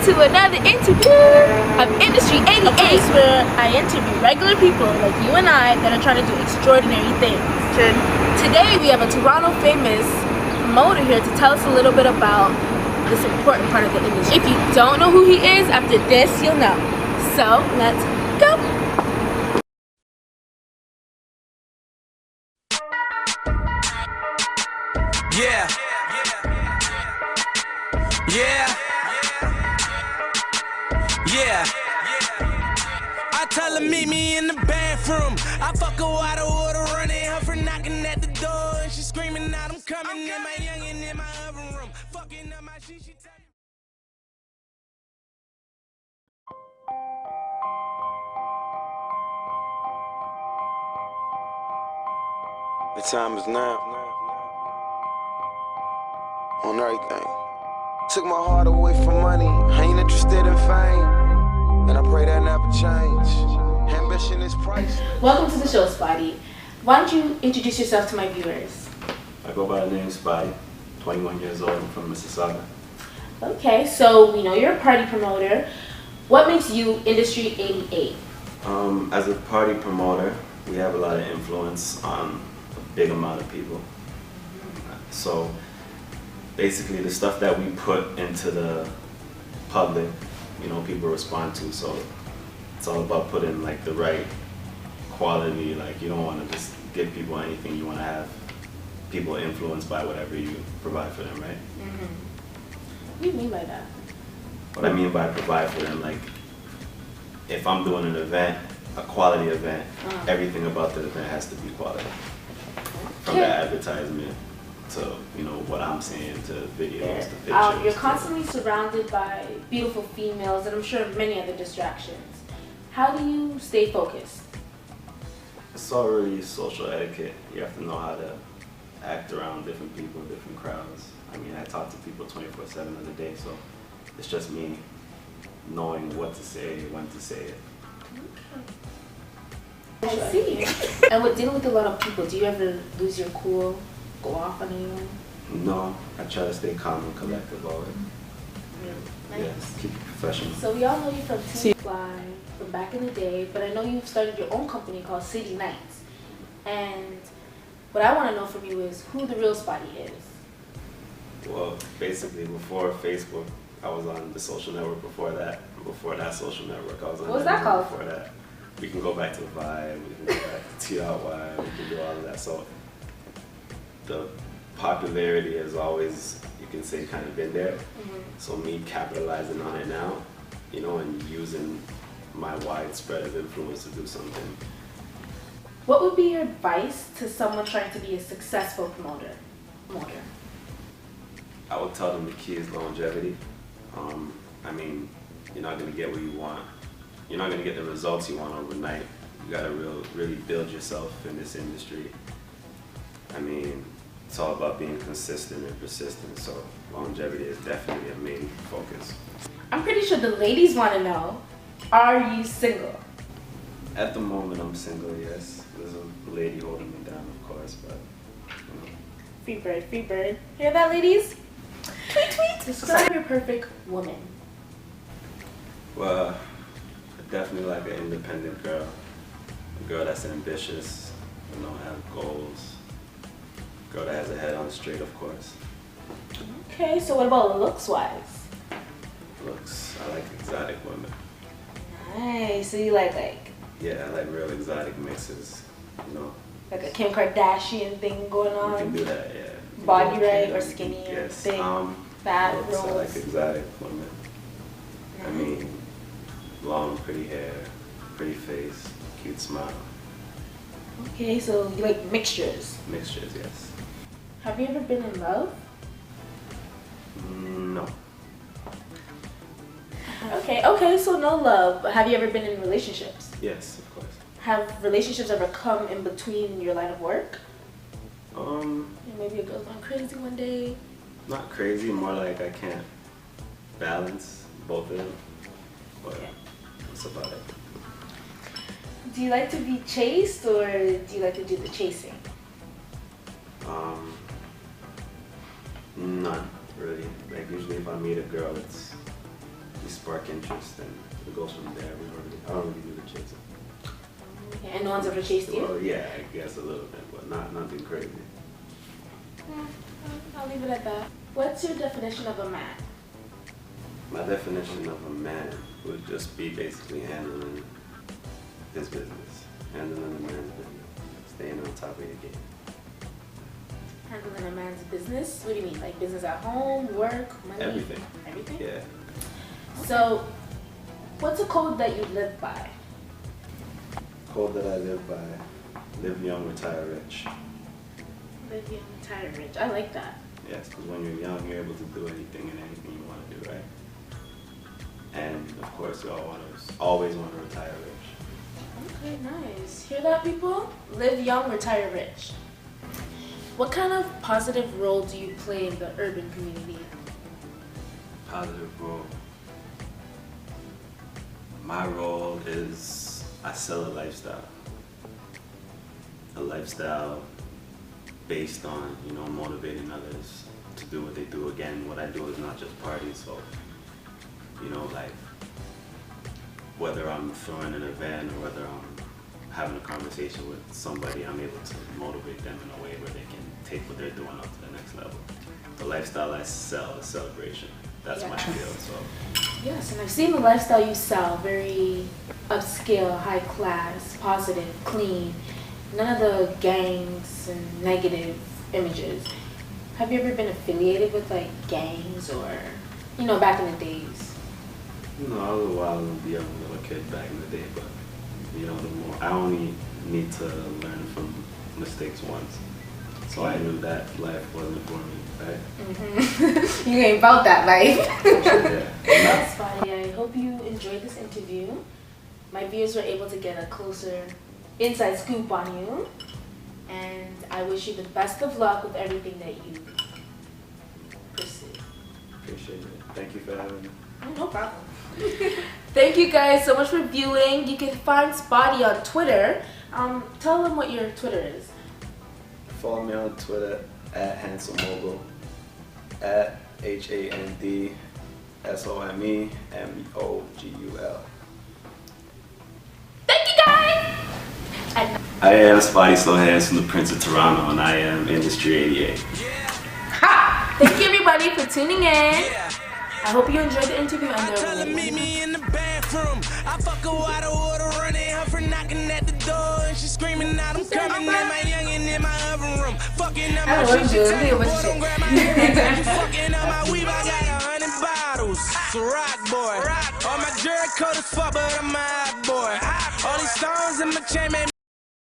to another interview of Industry88, where I interview regular people like you and I that are trying to do extraordinary things. Today we have a Toronto famous promoter here to tell us a little bit about this important part of the industry. If you don't know who he is, after this you'll know. So let's go. Yeah. I tell her meet me in the bathroom. I fuck her while the water running, her for knocking at the door, and she screaming out, I'm coming in my youngin' in my oven room, fucking up my shit. She tell me. The time is now. On everything. Took my heart away from money. I ain't interested in fame. And I pray that never change. Ambition is priceless. Welcome to the show, Spotty. Why don't you introduce yourself to my viewers? I go by the name Spotty, 21 years old, I'm from Mississauga. Okay, so we know you're a party promoter. What makes you Industry88? As a party promoter, we have a lot of influence on a big amount of people. So basically the stuff that we put into the public, you know, people respond to. So it's all about putting like the right quality. Like you don't want to just give people anything. You want to have people influenced by whatever you provide for them, right? Mm-hmm. What do you mean by that? What I mean by provide for them, like if I'm doing an event, a quality event, everything about the event has to be quality. From the advertisement to, you know, what I'm saying, to videos, to pictures. You're constantly surrounded by beautiful females and I'm sure many other distractions. How do you stay focused? It's already social etiquette. You have to know how to act around different people, different crowds. I mean, I talk to people 24/7 of the day, so it's just me knowing what to say, when to say it. Okay. I see. And with dealing with a lot of people, do you ever lose your cool, go off on anyone? No, I try to stay calm and collective always. Nice. Yes, keep it professional. So we all know you from Team Fly, from back in the day, but I know you've started your own company called CityNights. And what I want to know from you is who the real Spotty is. Well, basically before Facebook, I was on the social network before that. Before that social network, I was on. What was that called? Before that. We can go back to Vibe, we can go back to TRY, we can do all of that. So the popularity has always, you can say, kind of been there. So me capitalizing on it now, you know, and using my wide spread of influence to do something. What would be your advice to someone trying to be a successful promoter? I would tell them the key is longevity. I mean, you're not going to get what you want. You're not going to get the results you want overnight. You got to really build yourself in this industry. I mean, it's all about being consistent and persistent, so longevity is definitely a main focus. I'm pretty sure the ladies want to know, are you single? At the moment, I'm single, yes. There's a lady holding me down, of course, but, you know. Free bird, free bird. Hear that, ladies? Tweet, tweet! Describe your perfect woman. Well, definitely like an independent girl. A girl that's ambitious, you know, have goals. A girl that has her head on straight, of course. Okay, so what about looks-wise? Looks, I like exotic women. Nice, so you like Yeah, I like real exotic mixes, you know. like a Kim Kardashian thing going on? You can do that, yeah. Body right or skinny or yes. thick, fat, looks, rolls? I like exotic women. Nice. I mean, long, pretty hair, pretty face, cute smile. Okay, so you like mixtures? Mixtures, yes. Have you ever been in love? No. Okay, so no love. But have you ever been in relationships? Yes, of course. Have relationships ever come in between your line of work? Maybe a girl's gone crazy one day. Not crazy, more like I can't balance both of them. But that's about it. Do you like to be chased or do you like to do the chasing? None, really. Like usually if I meet a girl, it's we spark interest and it goes from there. I don't really do the chasing. Okay, and no one's ever chased you? Well, yeah, I guess a little bit, but nothing crazy. I'll leave it at that. What's your definition of a man? My definition of a man would just be basically handling his business, handling a man's business, staying on top of your game. Handling a man's business? What do you mean? Like business at home, work, money? Everything. Everything? Yeah. So, what's a code that you live by? Code that I live by: live young, retire rich. Live young, retire rich. I like that. Yes, because when you're young, you're able to do anything and anything you want to do, right? And of course, you always want to retire rich. Okay, nice. Hear that, people? Live young, retire rich. What kind of positive role do you play in the urban community? Positive role. My role is I sell a lifestyle. A lifestyle based on, motivating others to do what they do. Again, what I do is not just parties, so, like, whether I'm throwing an event or whether I'm having a conversation with somebody, I'm able to motivate them in a way where they can take what they're doing up to the next level. The lifestyle I sell is celebration. That's my field, so. Yes, and I've seen the lifestyle you sell, very upscale, high class, positive, clean. None of the gangs and negative images. Have you ever been affiliated with like gangs or, back in the days? I was a wild and young little kid back in the day, but I only need to learn from mistakes once. So I knew that life wasn't for me, right? Mm-hmm. You ain't about that life. Yeah. Spotty, I hope you enjoyed this interview. My viewers were able to get a closer inside scoop on you. And I wish you the best of luck with everything that you pursue. Appreciate it. Thank you for having me. Oh, no problem. Thank you guys so much for viewing. You can find Spotty on Twitter. Tell them what your Twitter is. Follow me on Twitter at HandsomeMogul, at HandsomeMogul. Thank you guys! I am Spotty So Handsome, the Prince of Toronto, and I am Industry88. Ha! Thank you everybody for tuning in. I hope you enjoyed the interview and Tell her meet me in the bathroom. I fuck her out of order, running her for knocking at the door. And she screaming out, I'm coming in my youngin' in my oven room. Fucking up my shit, she tell me, boy, don't grab my hand. Fucking up my weave, I got 100 bottles. It's a rock boy. All my jerk coat is fuck, but I'm a hot boy. All these stones in my chain,